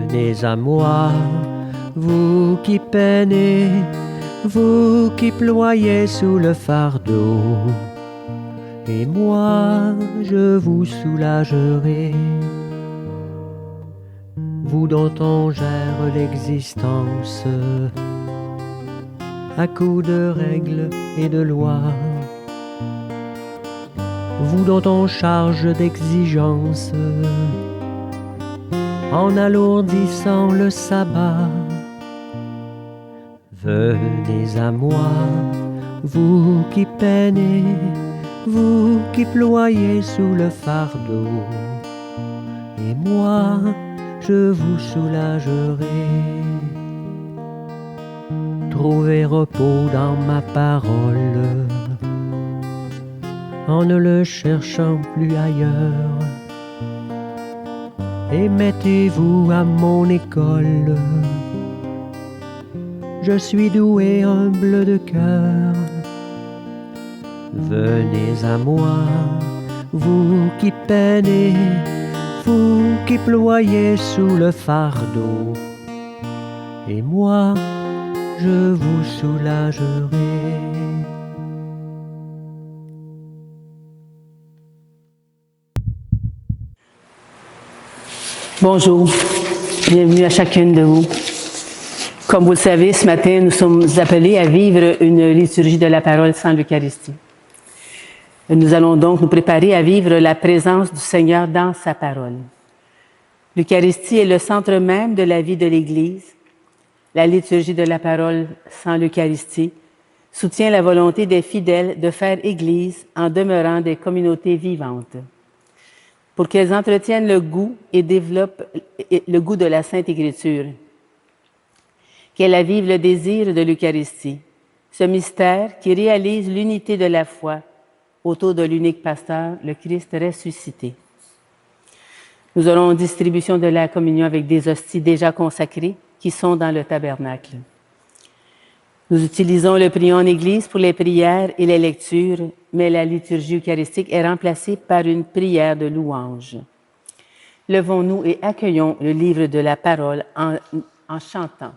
Venez à moi, vous qui peinez, vous qui ployez sous le fardeau, et moi je vous soulagerai. Vous dont on gère l'existence à coups de règles et de lois, vous dont on charge d'exigences en alourdissant le sabbat. Venez à moi, vous qui peinez, vous qui ployez sous le fardeau, et moi je vous soulagerai. Trouvez repos dans ma parole, en ne le cherchant plus ailleurs, et mettez-vous à mon école. Je suis doué, humble de cœur. Venez à moi, vous qui peinez, vous qui ployez sous le fardeau, et moi je vous soulagerai. Bonjour, bienvenue à chacune de vous. Comme vous le savez, ce matin, nous sommes appelés à vivre une liturgie de la parole sans l'Eucharistie. Nous allons donc nous préparer à vivre la présence du Seigneur dans sa parole. L'Eucharistie est le centre même de la vie de l'Église. La liturgie de la parole sans l'Eucharistie soutient la volonté des fidèles de faire Église en demeurant des communautés vivantes, pour qu'elles entretiennent le goût et développent le goût de la Sainte Écriture, qu'elles avivent le désir de l'Eucharistie, ce mystère qui réalise l'unité de la foi autour de l'unique pasteur, le Christ ressuscité. Nous aurons distribution de la communion avec des hosties déjà consacrées qui sont dans le tabernacle. Nous utilisons le prion en Église pour les prières et les lectures, mais la liturgie eucharistique est remplacée par une prière de louange. Levons-nous et accueillons le livre de la parole en chantant.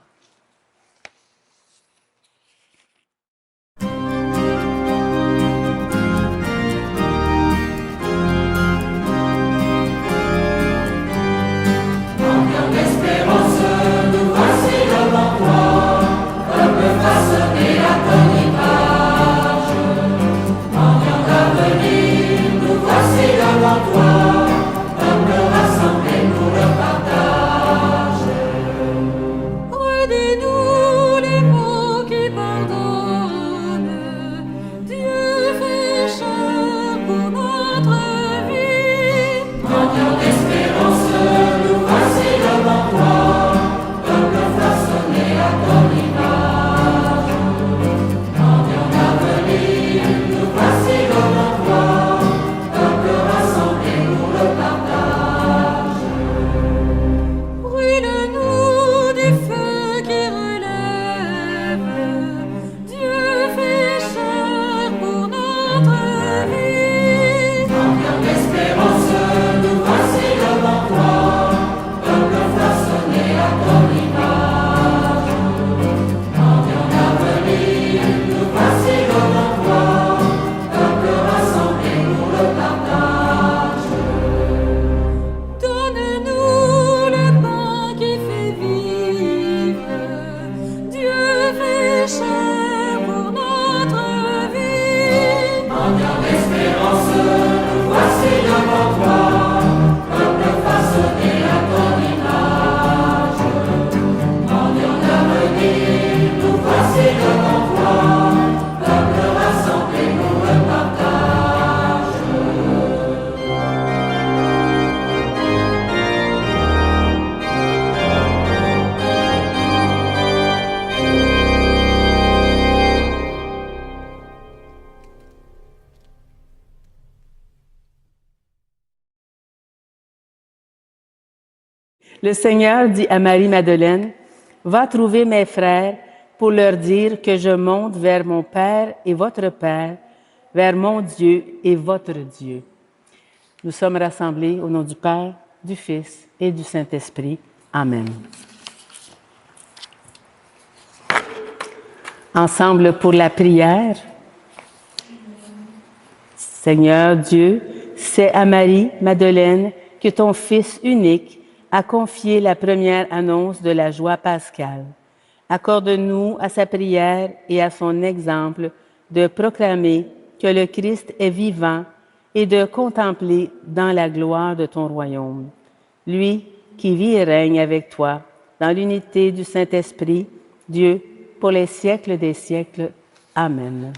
Le Seigneur dit à Marie-Madeleine, « Va trouver mes frères pour leur dire que je monte vers mon Père et votre Père, vers mon Dieu et votre Dieu. » Nous sommes rassemblés au nom du Père, du Fils et du Saint-Esprit. Amen. Ensemble pour la prière. Seigneur Dieu, c'est à Marie-Madeleine que ton Fils unique a confié la première annonce de la joie pascale. Accorde-nous à sa prière et à son exemple de proclamer que le Christ est vivant et de contempler dans la gloire de ton royaume. Lui qui vit et règne avec toi dans l'unité du Saint-Esprit, Dieu, pour les siècles des siècles. Amen.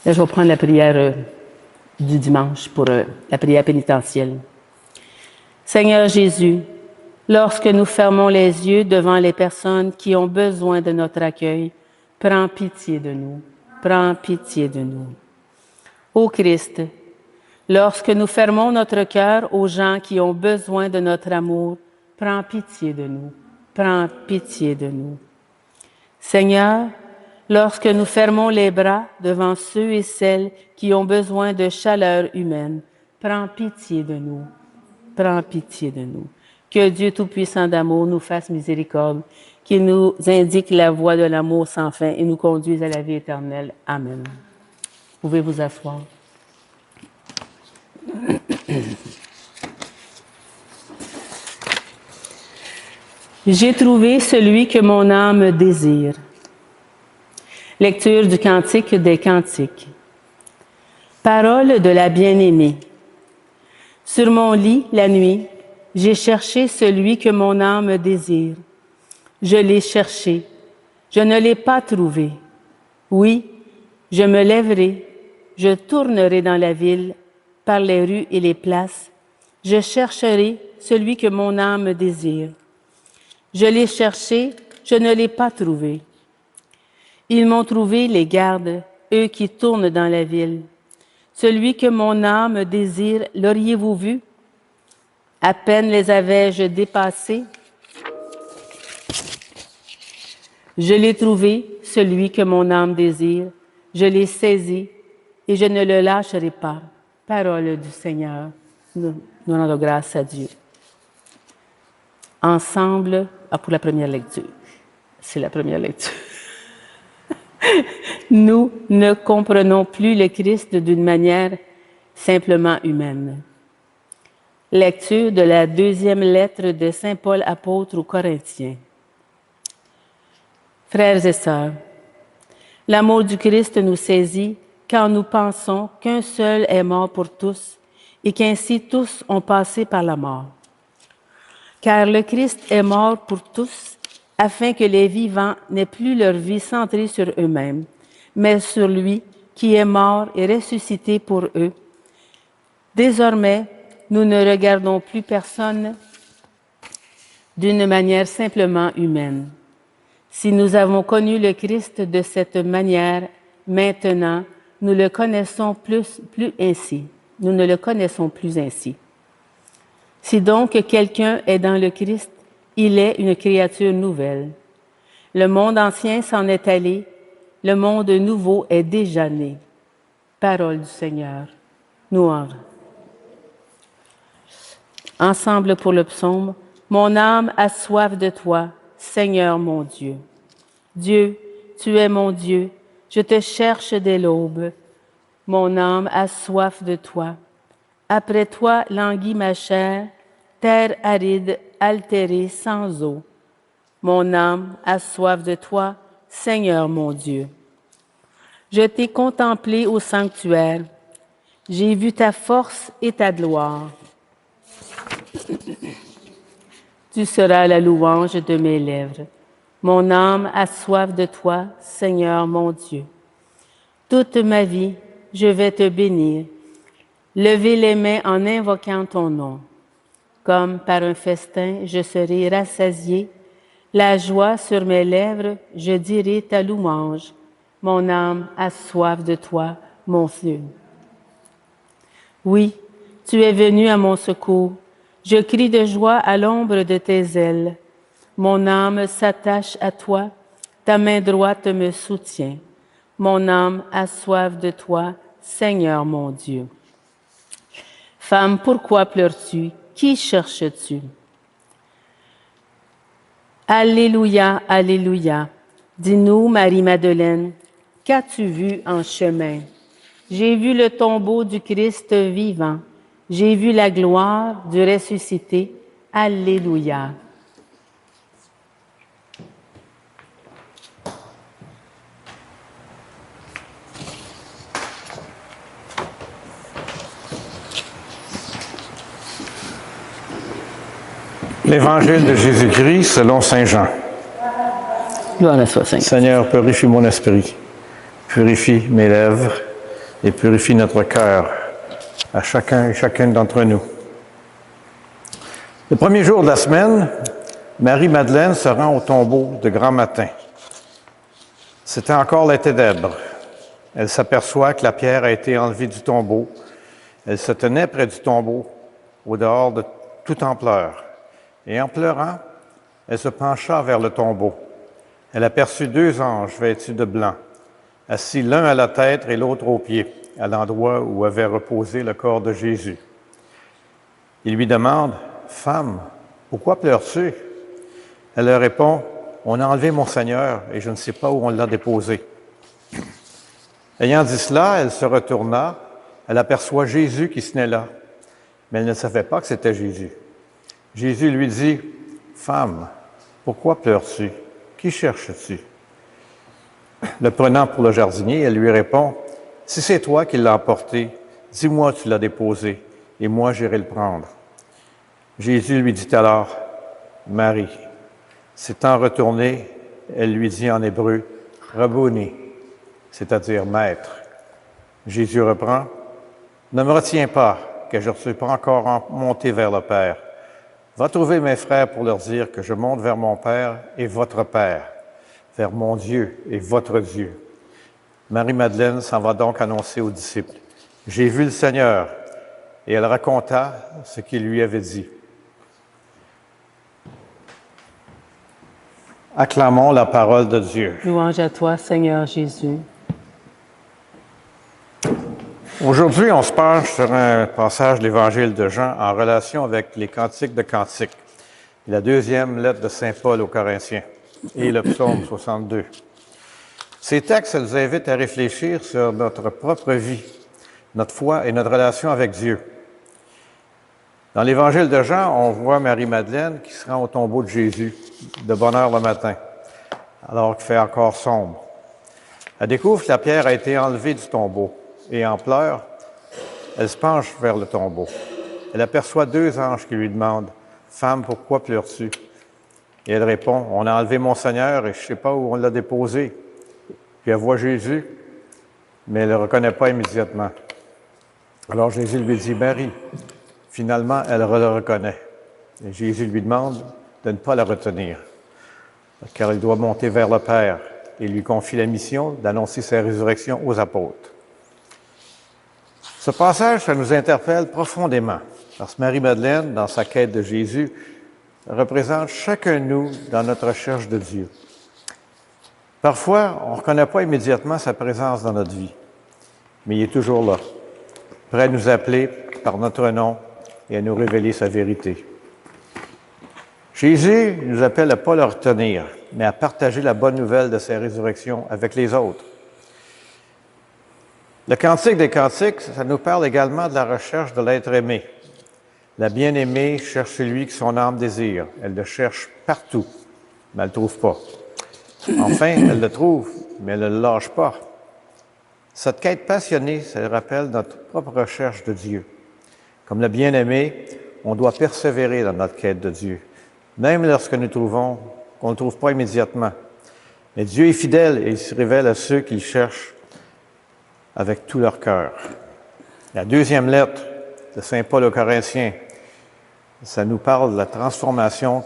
Là, je vais prendre la prière du dimanche pour la prière pénitentielle. Seigneur Jésus, lorsque nous fermons les yeux devant les personnes qui ont besoin de notre accueil, prends pitié de nous. Prends pitié de nous. Ô Christ, lorsque nous fermons notre cœur aux gens qui ont besoin de notre amour, prends pitié de nous. Prends pitié de nous. Seigneur, lorsque nous fermons les bras devant ceux et celles qui ont besoin de chaleur humaine, prends pitié de nous. Prends pitié de nous. Que Dieu Tout-Puissant d'amour nous fasse miséricorde, qu'il nous indique la voie de l'amour sans fin et nous conduise à la vie éternelle. Amen. Vous pouvez vous asseoir. J'ai trouvé celui que mon âme désire. Lecture du Cantique des Cantiques. Parole de la bien-aimée. Sur mon lit, la nuit, j'ai cherché celui que mon âme désire. Je l'ai cherché. Je ne l'ai pas trouvé. Oui, je me lèverai. Je tournerai dans la ville, par les rues et les places. Je chercherai celui que mon âme désire. Je l'ai cherché. Je ne l'ai pas trouvé. Ils m'ont trouvé, les gardes, eux qui tournent dans la ville. Celui que mon âme désire, l'auriez-vous vu? À peine les avais-je dépassés. Je l'ai trouvé, celui que mon âme désire. Je l'ai saisi et je ne le lâcherai pas. Parole du Seigneur. Nous rendons grâce à Dieu. Ensemble, pour la première lecture. C'est la première lecture. Nous ne comprenons plus le Christ d'une manière simplement humaine. Lecture de la deuxième lettre de Saint Paul apôtre aux Corinthiens. Frères et sœurs, l'amour du Christ nous saisit quand nous pensons qu'un seul est mort pour tous et qu'ainsi tous ont passé par la mort. Car le Christ est mort pour tous afin que les vivants n'aient plus leur vie centrée sur eux-mêmes, mais sur lui qui est mort et ressuscité pour eux. Désormais, nous ne regardons plus personne d'une manière simplement humaine. Si nous avons connu le Christ de cette manière, maintenant, nous le connaissons plus ainsi. Nous ne le connaissons plus ainsi. Si donc quelqu'un est dans le Christ, il est une créature nouvelle. Le monde ancien s'en est allé, le monde nouveau est déjà né. Parole du Seigneur. Louange. Ensemble pour le psaume. Mon âme a soif de toi, Seigneur mon Dieu. Dieu, tu es mon Dieu, je te cherche dès l'aube. Mon âme a soif de toi. Après toi languit ma chair, terre aride, altérée, sans eau. Mon âme a soif de toi, Seigneur mon Dieu. Je t'ai contemplé au sanctuaire. J'ai vu ta force et ta gloire. Tu seras la louange de mes lèvres. Mon âme a soif de toi, Seigneur mon Dieu. Toute ma vie, je vais te bénir. Lever les mains en invoquant ton nom. Comme par un festin, je serai rassasié. La joie sur mes lèvres, je dirai ta louange. Mon âme a soif de toi, mon Dieu. Oui, tu es venu à mon secours. Je crie de joie à l'ombre de tes ailes. Mon âme s'attache à toi, ta main droite me soutient. Mon âme a soif de toi, Seigneur mon Dieu. Femme, pourquoi pleures-tu? Qui cherches-tu? Alléluia, Alléluia. Dis-nous, Marie-Madeleine, qu'as-tu vu en chemin? J'ai vu le tombeau du Christ vivant. J'ai vu la gloire du ressuscité. Alléluia. L'Évangile de Jésus-Christ selon Saint Jean. Gloire à toi, Seigneur. Seigneur, purifie mon esprit, purifie mes lèvres et purifie notre cœur à chacun et chacune d'entre nous. Le premier jour de la semaine, Marie-Madeleine se rend au tombeau de grand matin. C'était encore les ténèbres. Elle s'aperçoit que la pierre a été enlevée du tombeau. Elle se tenait près du tombeau, au dehors de toute en pleurs. Et en pleurant, elle se pencha vers le tombeau. Elle aperçut 2 anges vêtus de blanc, assis l'un à la tête et l'autre aux pieds, à l'endroit où avait reposé le corps de Jésus. Il lui demande, « Femme, pourquoi pleures-tu? » Elle leur répond, « On a enlevé mon Seigneur et je ne sais pas où on l'a déposé. » Ayant dit cela, elle se retourna, elle aperçoit Jésus qui se tenait là, mais elle ne savait pas que c'était Jésus. Jésus lui dit, « Femme, pourquoi pleures-tu? Qui cherches-tu? » Le prenant pour le jardinier, elle lui répond, « Si c'est toi qui l'as emporté, dis-moi où tu l'as déposé, et moi j'irai le prendre. » Jésus lui dit alors, « Marie. » S'étant retournée, elle lui dit en hébreu, « Rabboni », c'est-à-dire « Maître ». Jésus reprend, « Ne me retiens pas, que je ne suis pas encore monté vers le Père. Va trouver mes frères pour leur dire que je monte vers mon Père et votre Père, vers mon Dieu et votre Dieu. » Marie-Madeleine s'en va donc annoncer aux disciples, « J'ai vu le Seigneur. » Et elle raconta ce qu'il lui avait dit. Acclamons la parole de Dieu. Louange à toi, Seigneur Jésus. Aujourd'hui, on se penche sur un passage de l'Évangile de Jean en relation avec les Cantiques de Cantiques, la 2e lettre de Saint Paul aux Corinthiens et le psaume 62. Ces textes nous invitent à réfléchir sur notre propre vie, notre foi et notre relation avec Dieu. Dans l'Évangile de Jean, on voit Marie-Madeleine qui se rend au tombeau de Jésus de bonne heure le matin, alors qu'il fait encore sombre. Elle découvre que la pierre a été enlevée du tombeau. Et en pleurs, elle se penche vers le tombeau. Elle aperçoit 2 anges qui lui demandent, « Femme, pourquoi pleures-tu? » Et elle répond, « On a enlevé mon Seigneur et je ne sais pas où on l'a déposé. » Puis elle voit Jésus, mais elle ne le reconnaît pas immédiatement. Alors Jésus lui dit, « Marie. » Finalement, elle le reconnaît. Et Jésus lui demande de ne pas la retenir, car elle doit monter vers le Père et lui confie la mission d'annoncer sa résurrection aux apôtres. Ce passage, ça nous interpelle profondément, parce que Marie-Madeleine, dans sa quête de Jésus, représente chacun de nous dans notre recherche de Dieu. Parfois, on ne reconnaît pas immédiatement sa présence dans notre vie, mais il est toujours là, prêt à nous appeler par notre nom et à nous révéler sa vérité. Jésus nous appelle à ne pas le retenir, mais à partager la bonne nouvelle de sa résurrection avec les autres. Le Cantique des Cantiques, ça nous parle également de la recherche de l'être aimé. La bien-aimée cherche celui que son âme désire. Elle le cherche partout, mais elle ne le trouve pas. Enfin, elle le trouve, mais elle ne le lâche pas. Cette quête passionnée, ça rappelle notre propre recherche de Dieu. Comme le bien-aimé, on doit persévérer dans notre quête de Dieu, même lorsque nous trouvons qu'on ne le trouve pas immédiatement. Mais Dieu est fidèle et il se révèle à ceux qui le cherchent avec tout leur cœur. La 2e lettre de Saint Paul aux Corinthiens, ça nous parle de la transformation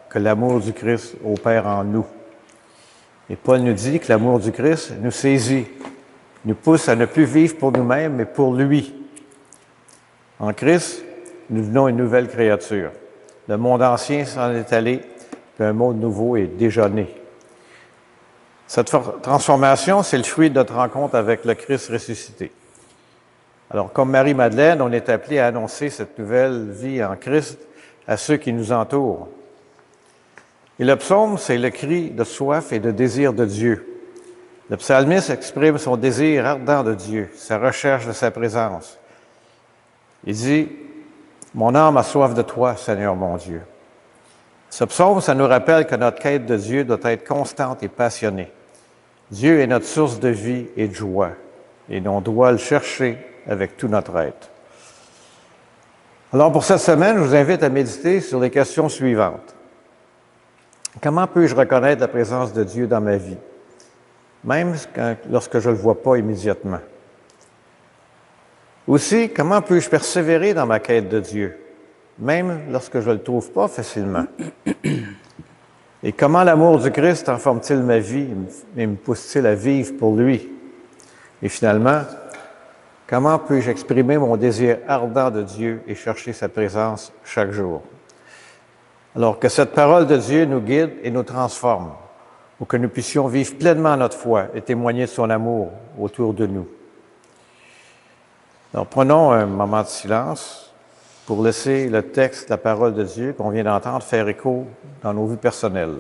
que l'amour du Christ opère en nous. Et Paul nous dit que l'amour du Christ nous saisit, nous pousse à ne plus vivre pour nous-mêmes, mais pour lui. En Christ, nous devenons une nouvelle créature. Le monde ancien s'en est allé, puis un monde nouveau est déjà né. Cette transformation, c'est le fruit de notre rencontre avec le Christ ressuscité. Alors, comme Marie-Madeleine, on est appelé à annoncer cette nouvelle vie en Christ à ceux qui nous entourent. Et le psaume, c'est le cri de soif et de désir de Dieu. Le psalmiste exprime son désir ardent de Dieu, sa recherche de sa présence. Il dit, « Mon âme a soif de toi, Seigneur mon Dieu. » Ce psaume, ça nous rappelle que notre quête de Dieu doit être constante et passionnée. Dieu est notre source de vie et de joie, et on doit le chercher avec tout notre être. Alors pour cette semaine, je vous invite à méditer sur les questions suivantes. Comment puis-je reconnaître la présence de Dieu dans ma vie, même lorsque je ne le vois pas immédiatement? Aussi, comment puis-je persévérer dans ma quête de Dieu, même lorsque je ne le trouve pas facilement? Et comment l'amour du Christ transforme-t-il ma vie et me pousse-t-il à vivre pour lui? Et finalement, comment puis-je exprimer mon désir ardent de Dieu et chercher sa présence chaque jour? Alors que cette parole de Dieu nous guide et nous transforme, pour que nous puissions vivre pleinement notre foi et témoigner de son amour autour de nous. Alors prenons un moment de silence pour laisser le texte, la parole de Dieu qu'on vient d'entendre faire écho dans nos vies personnelles.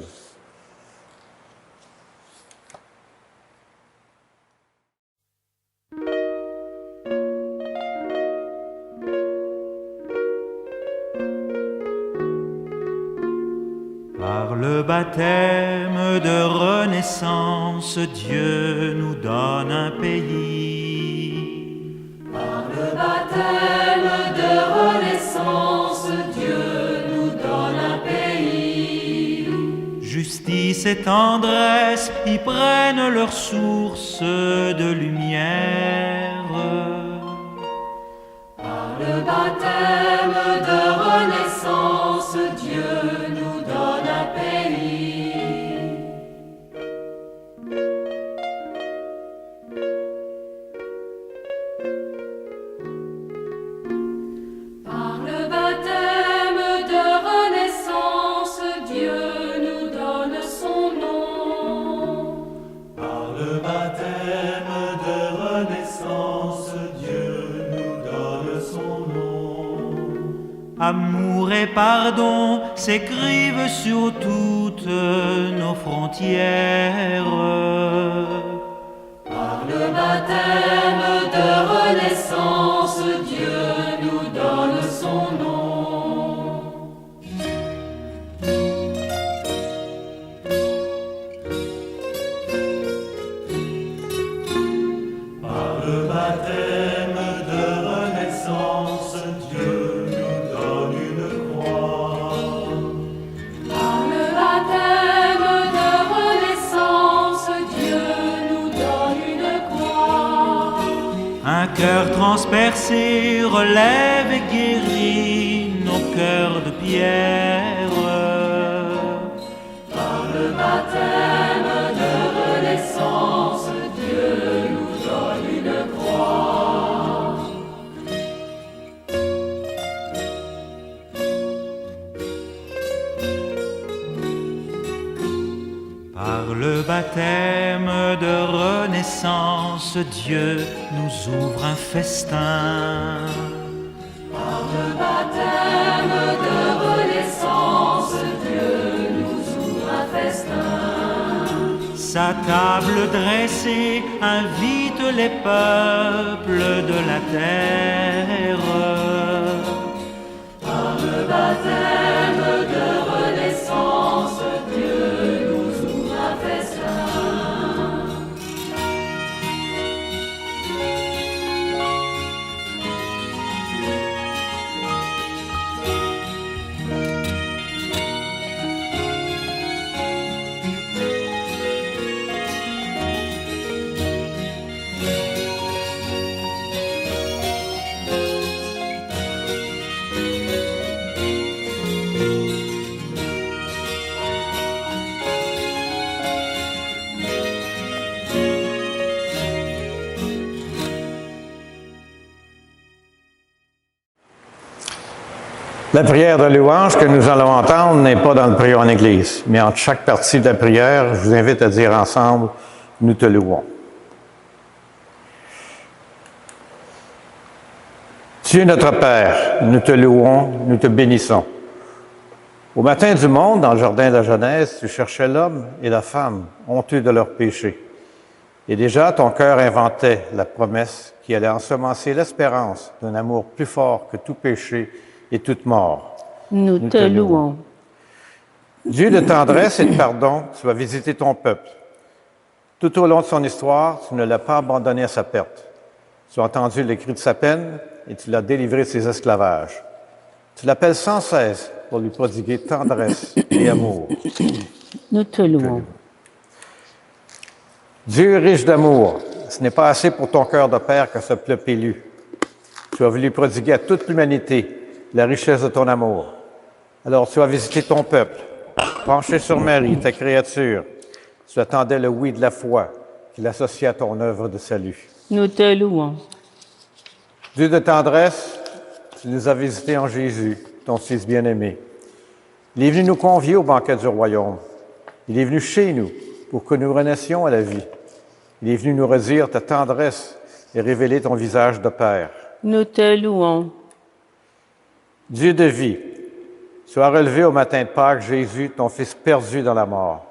Par le baptême de renaissance, Dieu nous donne un pays. Par le baptême de renaissance, Dieu nous donne un pays. Justice et tendresse y prennent leur source de lumière. Par le baptême de renaissance, Dieu nous donne un pays. Par le baptême de renaissance, Dieu nous donne son nom. Par le baptême de renaissance, Dieu nous donne son nom. Amour et pardon s'écrivent sur toutes nos frontières. Par le baptême de renaissance, Dieu nous donne son nom. Par le baptême de renaissance, Dieu nous donne une croix. Par le baptême de renaissance, Dieu nous donne une croix. Un cœur transpercé relève et guérit nos cœurs de pierre. Par le baptême de renaissance, Dieu nous donne une croix. Par le baptême de renaissance, Dieu nous ouvre un festin. Par le baptême de renaissance, Dieu nous ouvre un festin. Sa table dressée invite les peuples de la terre. Par le baptême de renaissance, Dieu nous ouvre un festin. La prière de louange que nous allons entendre n'est pas dans le prière en Église, mais entre chaque partie de la prière, je vous invite à dire ensemble « Nous te louons ». Dieu notre Père, nous te louons, nous te bénissons. Au matin du monde, dans le jardin de la Genèse, tu cherchais l'homme et la femme, honteux de leurs péchés. Et déjà, ton cœur inventait la promesse qui allait ensemencer l'espérance d'un amour plus fort que tout péché et toute mort. Nous te louons. Dieu de tendresse et de pardon, tu vas visiter ton peuple. Tout au long de son histoire, tu ne l'as pas abandonné à sa perte. Tu as entendu les cris de sa peine et tu l'as délivré de ses esclavages. Tu l'appelles sans cesse pour lui prodiguer tendresse et amour. Nous te louons. Dieu riche d'amour, ce n'est pas assez pour ton cœur de père que ce peuple élu. Tu as voulu prodiguer à toute l'humanité la richesse de ton amour. Alors tu as visité ton peuple, penché sur Marie, ta créature. Tu attendais le oui de la foi qu'il associe à ton œuvre de salut. Nous te louons. Dieu de tendresse, tu nous as visités en Jésus, ton Fils bien-aimé. Il est venu nous convier au banquet du royaume. Il est venu chez nous pour que nous renaissions à la vie. Il est venu nous redire ta tendresse et révéler ton visage de Père. Nous te louons. Dieu de vie, tu as relevé au matin de Pâques Jésus, ton Fils perdu dans la mort.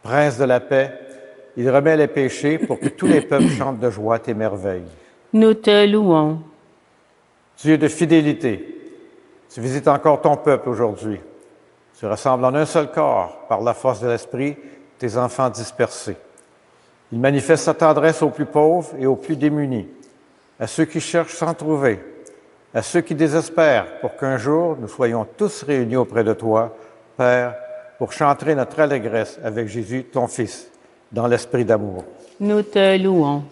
Prince de la paix, il remet les péchés pour que tous les peuples chantent de joie tes merveilles. Nous te louons. Dieu de fidélité, tu visites encore ton peuple aujourd'hui. Tu rassembles en un seul corps, par la force de l'Esprit, tes enfants dispersés. Il manifeste sa tendresse aux plus pauvres et aux plus démunis, à ceux qui cherchent sans trouver, à ceux qui désespèrent pour qu'un jour nous soyons tous réunis auprès de toi, Père, pour chanter notre allégresse avec Jésus, ton Fils, dans l'esprit d'amour. Nous te louons.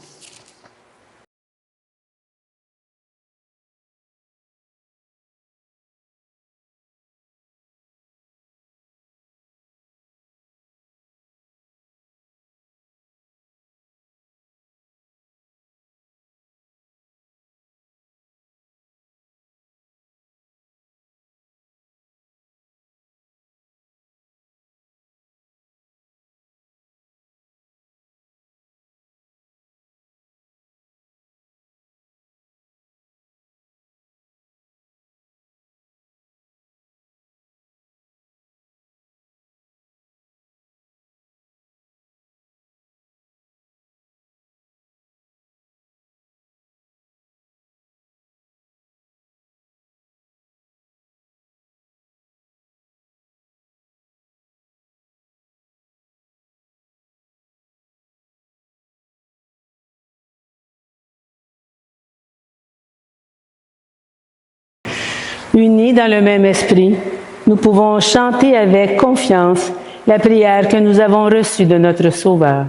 Unis dans le même esprit, nous pouvons chanter avec confiance la prière que nous avons reçue de notre Sauveur.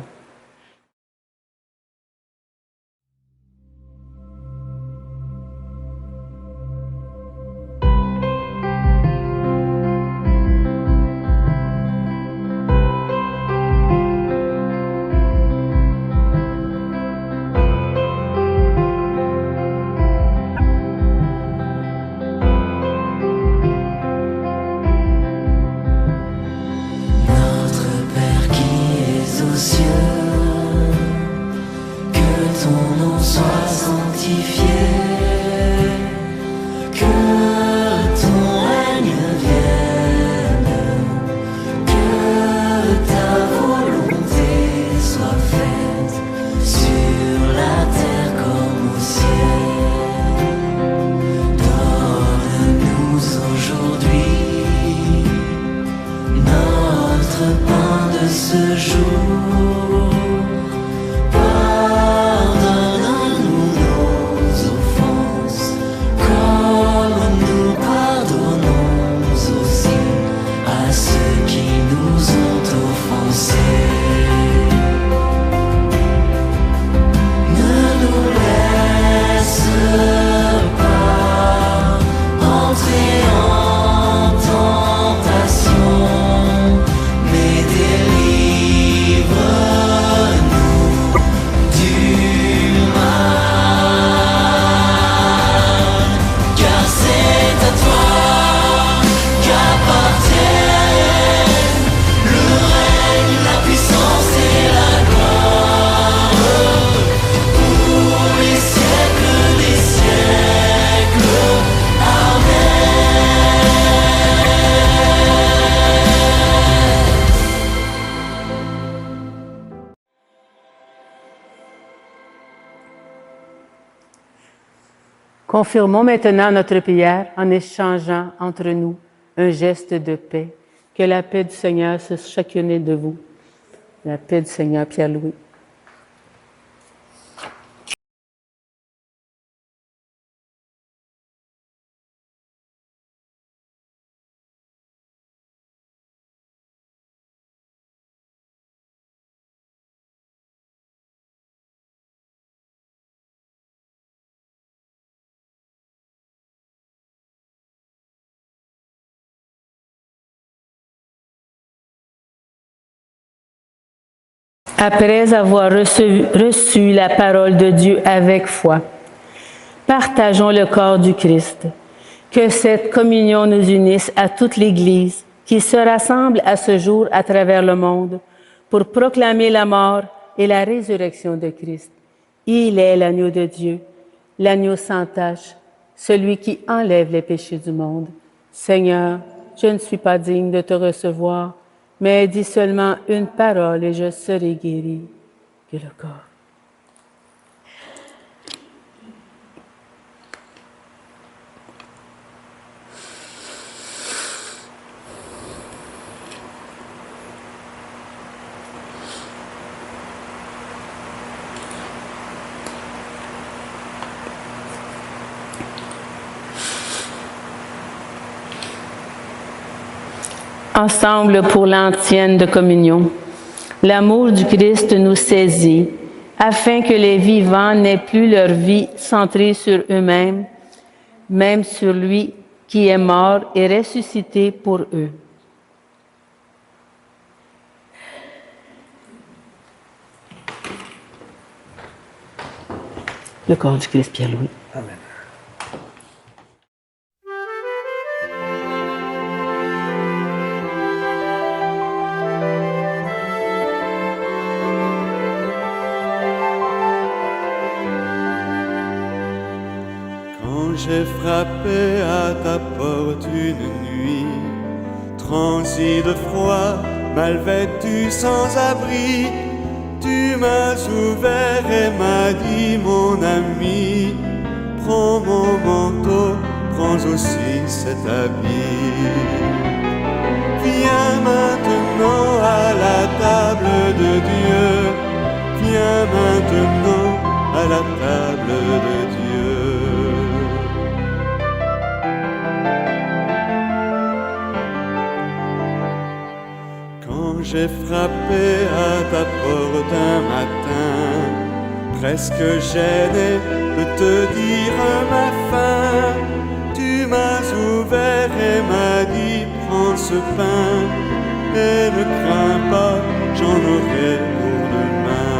Mais délivre Confirmons maintenant notre prière en échangeant entre nous un geste de paix. Que la paix du Seigneur soit chacune de vous. La paix du Seigneur, Pierre-Louis. Après avoir reçu la parole de Dieu avec foi, partageons le corps du Christ. Que cette communion nous unisse à toute l'Église qui se rassemble à ce jour à travers le monde pour proclamer la mort et la résurrection de Christ. Il est l'agneau de Dieu, l'agneau sans tache, celui qui enlève les péchés du monde. Seigneur, je ne suis pas digne de te recevoir, mais dis seulement une parole et je serai guéri. Que le corps. Ensemble pour l'antienne de communion, l'amour du Christ nous saisit, afin que les vivants n'aient plus leur vie centrée sur eux-mêmes, même sur lui qui est mort et ressuscité pour eux. Le corps du Christ, Pierre-Louis. Amen. J'ai frappé à ta porte une nuit, transi de froid, mal vêtu, sans abri. Tu m'as ouvert et m'as dit, mon ami, prends mon manteau, prends aussi cet habit. Viens maintenant à la table de Dieu, viens maintenant à la table de Dieu. J'ai frappé à ta porte un matin, presque gêné de te dire ma faim. Tu m'as ouvert et m'as dit, prends ce pain, et ne crains pas, j'en aurai pour demain.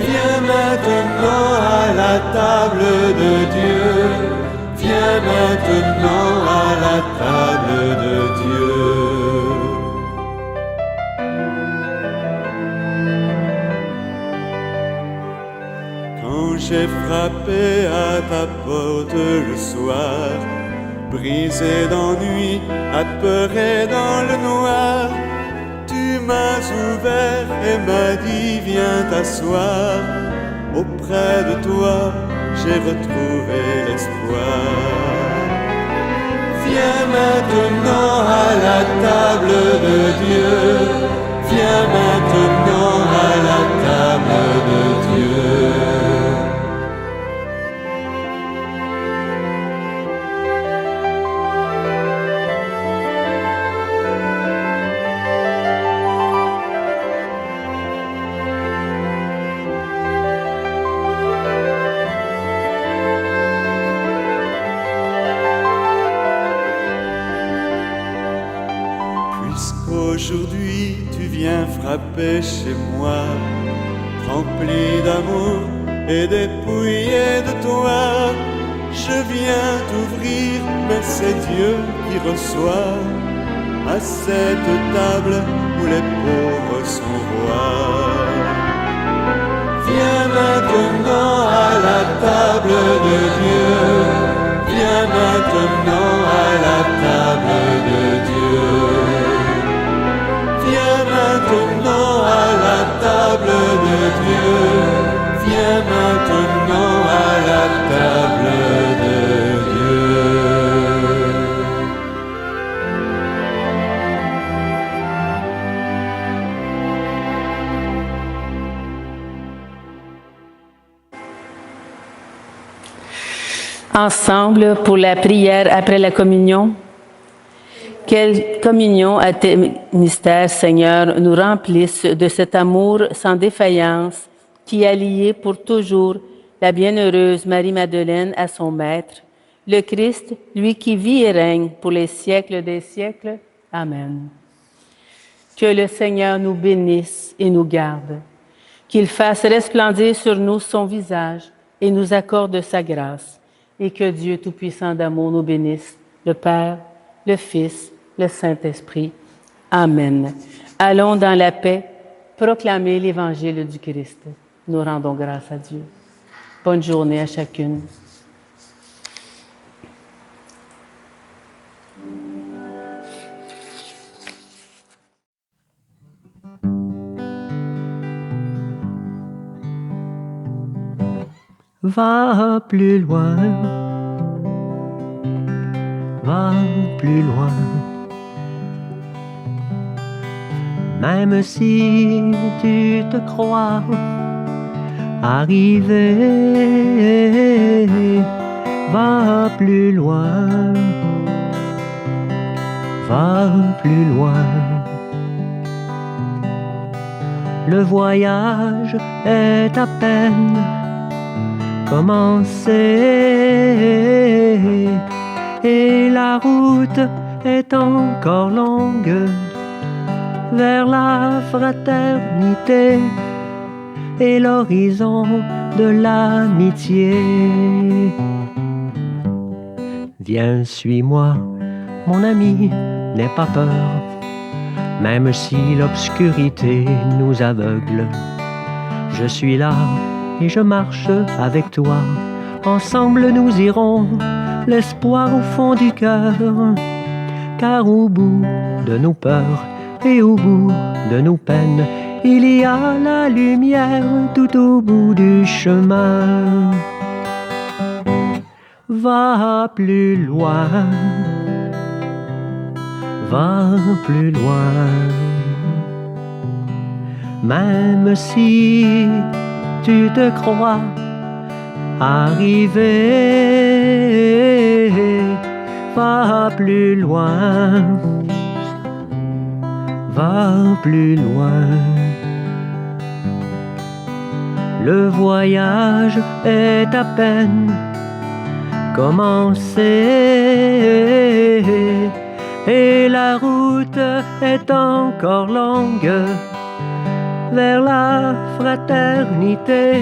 Viens maintenant à la table de Dieu, viens maintenant à la table de Dieu. J'ai frappé à ta porte le soir, brisé d'ennui, apeuré dans le noir. Tu m'as ouvert et m'as dit, viens t'asseoir. Auprès de toi, j'ai retrouvé l'espoir. Viens maintenant à la table de Dieu, viens maintenant à la table de Dieu. Aujourd'hui tu viens frapper chez moi, rempli d'amour et dépouillé de toi. Je viens t'ouvrir, mais c'est Dieu qui reçoit à cette table où les pauvres sont rois. Viens maintenant à la table de Dieu, viens maintenant à la table de Dieu. Viens maintenant à la table de Dieu, viens maintenant à la table. ensemble pour la prière après la communion. Quelle communion à tes mystères, Seigneur, nous remplisse de cet amour sans défaillance qui a lié pour toujours la bienheureuse Marie-Madeleine à son Maître, le Christ, lui qui vit et règne pour les siècles des siècles. Amen. Que le Seigneur nous bénisse et nous garde, qu'il fasse resplendir sur nous son visage et nous accorde sa grâce, et que Dieu Tout-Puissant d'amour nous bénisse, le Père, le Fils, le Saint-Esprit. Amen. Allons dans la paix, proclamer l'Évangile du Christ. Nous rendons grâce à Dieu. Bonne journée à chacune. Va plus loin, va plus loin. Même si tu te crois arrivé, va plus loin, va plus loin. Le voyage est à peine commencé et la route est encore longue vers la fraternité et l'horizon de l'amitié. Viens, suis-moi, mon ami, n'aie pas peur, même si l'obscurité nous aveugle. Je suis là et je marche avec toi. Ensemble nous irons, l'espoir au fond du cœur. Car au bout de nos peurs et au bout de nos peines, il y a la lumière tout au bout du chemin. Va plus loin, va plus loin. Même si tu te crois arrivé, va plus loin, va plus loin. Le voyage est à peine commencé et la route est encore longue vers la fraternité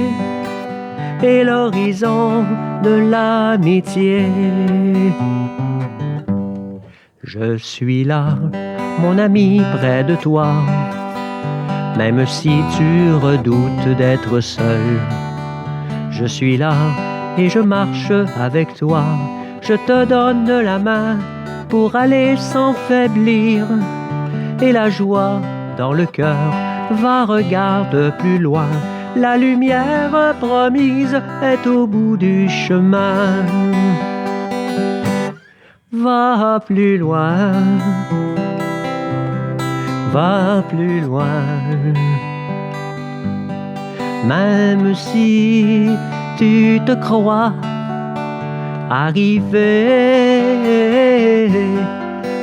et l'horizon de l'amitié. Je suis là, mon ami, près de toi, même si tu redoutes d'être seul. Je suis là et je marche avec toi, je te donne la main pour aller sans faiblir, et la joie dans le cœur. Va, regarde plus loin, la lumière promise est au bout du chemin. Va plus loin, va plus loin. Même si tu te crois arrivé,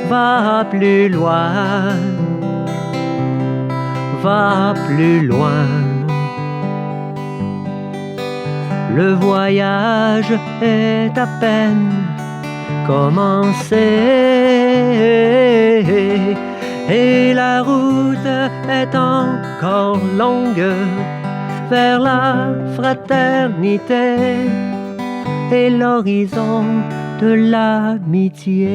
va plus loin, va plus loin. Le voyage est à peine commencé et la route est encore longue vers la fraternité et l'horizon de l'amitié.